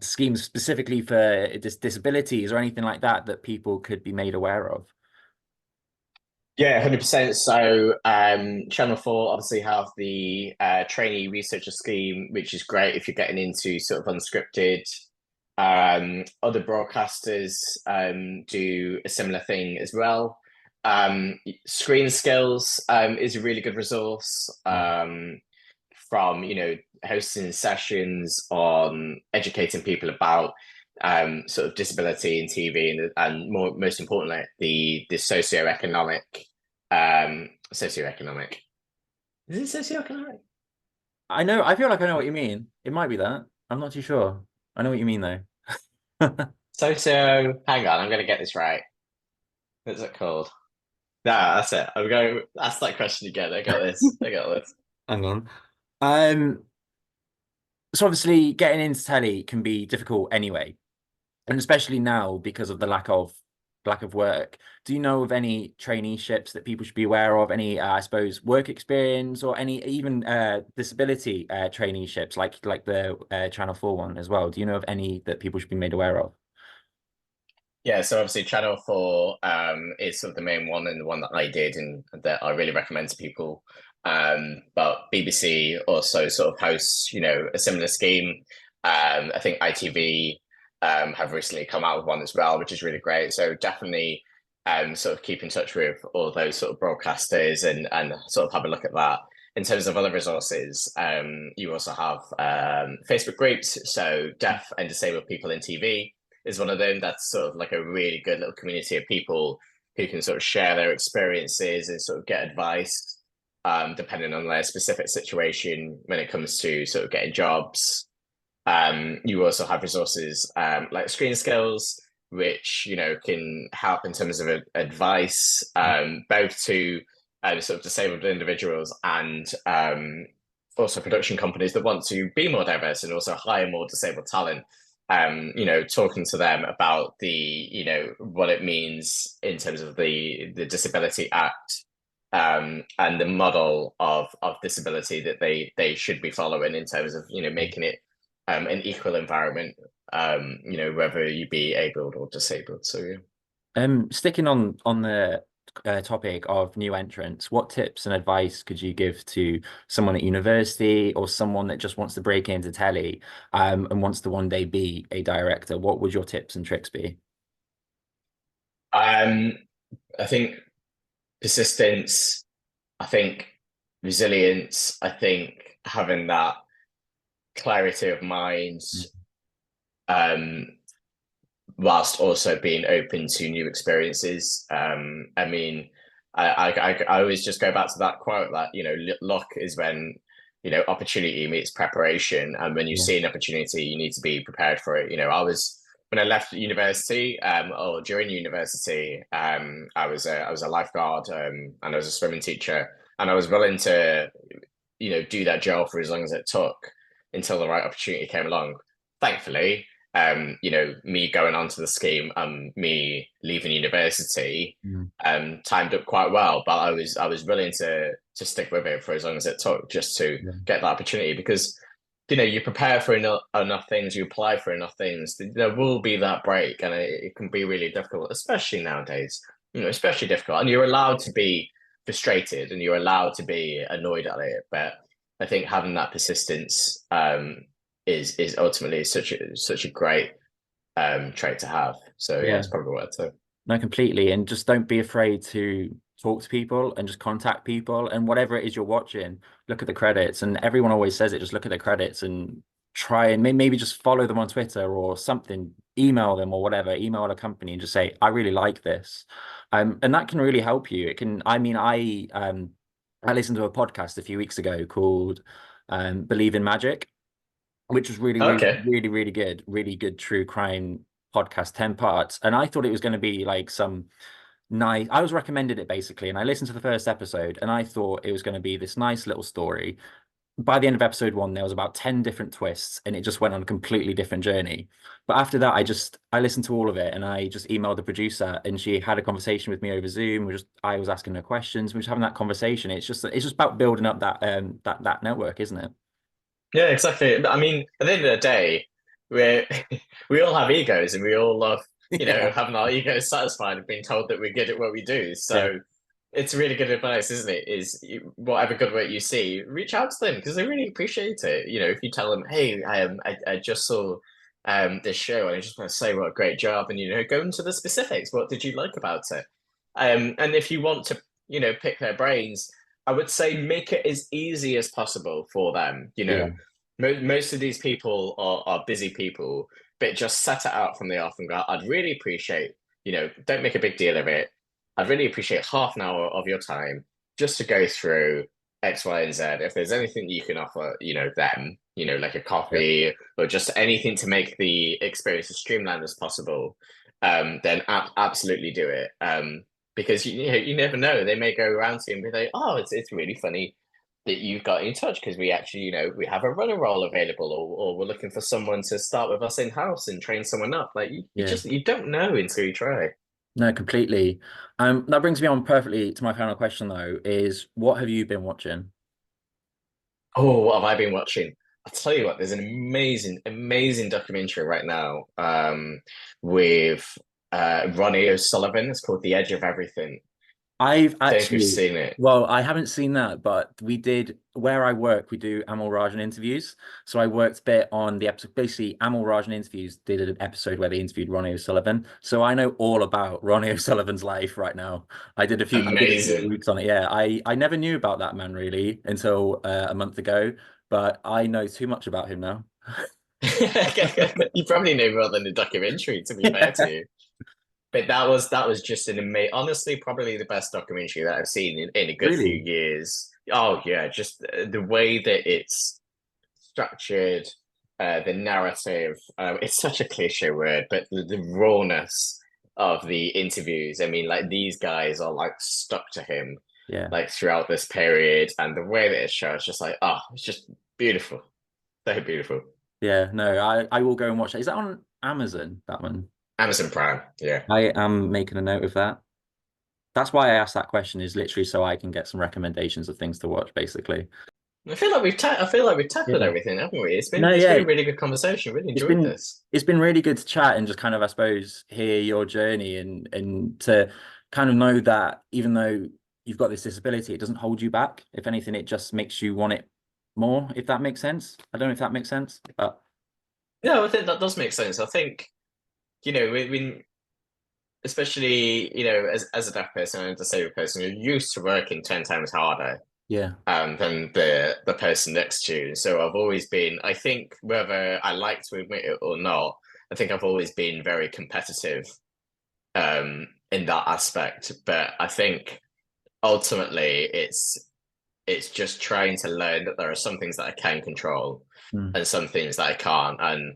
schemes specifically for disabilities or anything like that that people could be made aware of? Yeah, 100%. So, Channel 4 obviously have the trainee researcher scheme, which is great if you're getting into sort of unscripted. Other broadcasters do a similar thing as well. Screen Skills is a really good resource, Yeah. from, hosting sessions on educating people about sort of disability in TV, and most importantly, the socioeconomic, socioeconomic. Is it socioeconomic? I know, I feel like I know what you mean. It might be that. I'm not too sure. I know what you mean though. Hang on, I'm gonna get this right. What's it called? Nah, that's it. I'm going to ask that question again. I got this. I got this. Hang on. Um, so obviously getting into telly can be difficult anyway. And especially now because of the lack of work, do you know of any traineeships that people should be aware of? Any, I suppose, work experience, or any even disability traineeships, like the Channel 4 one as well? Do you know of any that people should be made aware of? Yeah, so obviously Channel 4 is sort of the main one and the one that I did and that I really recommend to people. But BBC also sort of hosts, a similar scheme. I think ITV have recently come out with one as well, which is really great. So definitely sort of keep in touch with all those sort of broadcasters and sort of have a look at that. In terms of other resources, you also have Facebook groups, so deaf and disabled people in TV is one of them. That's sort of like a really good little community of people who can sort of share their experiences and sort of get advice, depending on their specific situation when it comes to sort of getting jobs. You also have resources like Screen Skills, which can help in terms of advice, both to sort of disabled individuals and also production companies that want to be more diverse and also hire more disabled talent. Talking to them about what it means in terms of the Disability Act, and the model of disability that they should be following in terms of making it an equal environment, whether you be able or disabled. So yeah. Sticking on the topic of new entrants, what tips and advice could you give to someone at university or someone that just wants to break into telly and wants to one day be a director? What would your tips and tricks be? I think persistence, I think resilience, I think having that clarity of mind, whilst also being open to new experiences. I mean, I always just go back to that quote that luck is when opportunity meets preparation, and when you Yeah. see an opportunity, you need to be prepared for it. I was when I left university, or during university, I was a lifeguard, and I was a swimming teacher, and I was willing to do that job for as long as it took until the right opportunity came along. Thankfully, me going onto the scheme and me leaving university timed up quite well, but I was willing to stick with it for as long as it took just to get that opportunity, because you prepare for enough things, you apply for enough things, there will be that break, and it can be really difficult, especially nowadays, especially difficult, and you're allowed to be frustrated and you're allowed to be annoyed at it, but I think having that persistence is ultimately such a great trait to have. So yeah, Yeah. it's probably what I'd say. No, completely. And just don't be afraid to talk to people and just contact people. And whatever it is you're watching, look at the credits. And everyone always says it, just look at the credits and try and maybe just follow them on Twitter or something, email them or whatever, email a company and just say, I really like this. And that can really help you. It can, I mean, I listened to a podcast a few weeks ago called Believe in Magic, which was Okay. really good true crime podcast, 10 parts. And I thought it was going to be like some nice, I was recommended it basically. And I listened to the first episode and I thought it was going to be this nice little story. By the end of episode 1, there was about 10 different twists and it just went on a completely different journey. But after that, I listened to all of it and I just emailed the producer and she had a conversation with me over Zoom. I was asking her questions. We were just having that conversation. It's just about building up that network, isn't it? Yeah, exactly. I mean, at the end of the day, we we all have egos, and we all love, Yeah. having our egos satisfied and being told that we're good at what we do. Yeah. So it's really good advice, isn't it? Whatever good work you see, reach out to them because they really appreciate it. If you tell them, "Hey, I just saw this show, and I just want to say what a great job," and go into the specifics. What did you like about it? And if you want to, pick their brains, I would say make it as easy as possible for them. Yeah. Most of these people are busy people, but just set it out from the off and go, I'd really appreciate, don't make a big deal of it. I'd really appreciate half an hour of your time just to go through X, Y, and Z. If there's anything you can offer, them, like a Yeah. coffee or just anything to make the experience as streamlined as possible, then absolutely do it. Because you never know, they may go around to you and be like, oh, it's really funny that you've got in touch because we actually, we have a runner role available, or we're looking for someone to start with us in house and train someone up. Like Yeah. you don't know until you try. No, completely. That brings me on perfectly to my final question though, is what have you been watching? Oh, what have I been watching? I'll tell you what, there's an amazing, amazing documentary right now, with Ronnie O'Sullivan. It's called The Edge of Everything. I've Don't know if you've actually, seen it. well, I haven't seen that, but we did where I work, we do Amal Rajan interviews. So I worked a bit on the episode. Basically, Amal Rajan interviews did an episode where they interviewed Ronnie O'Sullivan. So I know all about Ronnie O'Sullivan's life right now. I did a few Amazing. weeks on it. Yeah, I never knew about that man really until a month ago, but I know too much about him now. You probably know more than the documentary, to be fair to you. But that was just an amazing, honestly, probably the best documentary that I've seen in a good few Really? years. Oh yeah, just the way that it's structured, the narrative. It's such a cliche word, but the rawness of the interviews. I mean, like these guys are like stuck to him, Yeah. like throughout this period, and the way that it's shown, it's just like, oh, it's just beautiful, so beautiful. Yeah, no, I will go and watch it. Is that on Amazon, that one? Amazon Prime, yeah. I am making a note of that. That's why I asked that question, is literally so I can get some recommendations of things to watch, basically. I feel like we've tackled Yeah. everything, haven't we? No, It's been yeah, a really good conversation. Really it's enjoyed been this. it's been really good to chat and just kind of, I suppose, hear your journey and to kind of know that even though you've got this disability, it doesn't hold you back. If anything, it just makes you want it more, if that makes sense. I don't know if that makes sense, but No, I think that does make sense. I think, when especially, as a deaf person and a disabled person, you're used to working 10 times harder yeah, than the person next to you. So I've always been, I think, whether I like to admit it or not, I think I've always been very competitive in that aspect. But I think ultimately it's just trying to learn that there are some things that I can control mm, and some things that I can't, and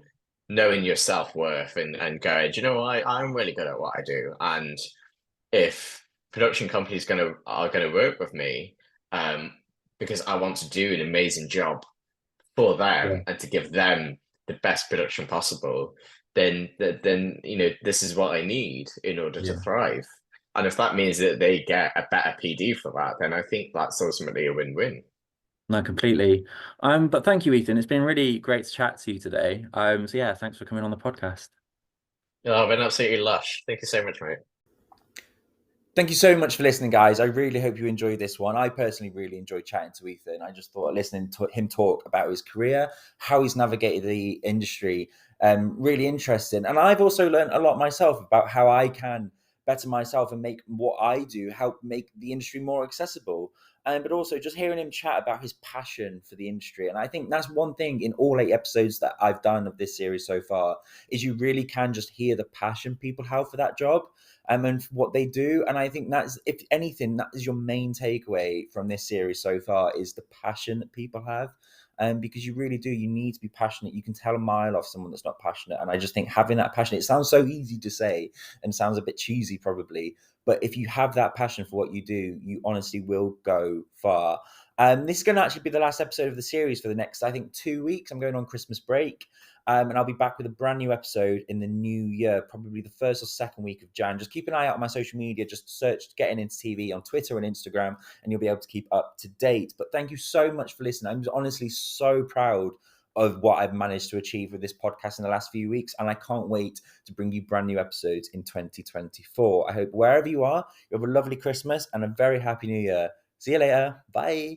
knowing your self-worth and going, do you know what, I'm really good at what I do. And if production companies are gonna work with me, um, because I want to do an amazing job for yeah, them and to give them the best production possible, then this is what I need in order to yeah. thrive. And if that means that they get a better PD for that, then I think that's ultimately a win-win. No, completely. But thank you, Ethan. It's been really great to chat to you today. So yeah, thanks for coming on the podcast. Oh, I've been absolutely lush. Thank you so much, mate. Thank you so much for listening, guys. I really hope you enjoyed this one. I personally really enjoyed chatting to Ethan. I just thought listening to him talk about his career, how he's navigated the industry, really interesting. And I've also learned a lot myself about how I can better myself and make what I do help make the industry more accessible. But also just hearing him chat about his passion for the industry. And I think that's one thing in all 8 episodes that I've done of this series so far, is you really can just hear the passion people have for that job, and for what they do. And I think that's, if anything, that is your main takeaway from this series so far, is the passion that people have. Because you really do, you need to be passionate. You can tell a mile off someone that's not passionate. And I just think having that passion, it sounds so easy to say and sounds a bit cheesy probably, but if you have that passion for what you do, you honestly will go far. This is going to actually be the last episode of the series for the next, I think, 2 weeks. I'm going on Christmas break. And I'll be back with a brand new episode in the new year, probably the first or second week of Jan. Just keep an eye out on my social media. Just search Getting Into TV on Twitter and Instagram, and you'll be able to keep up to date. But thank you so much for listening. I'm honestly so proud of what I've managed to achieve with this podcast in the last few weeks. And I can't wait to bring you brand new episodes in 2024. I hope wherever you are, you have a lovely Christmas and a very happy new year. See you later. Bye.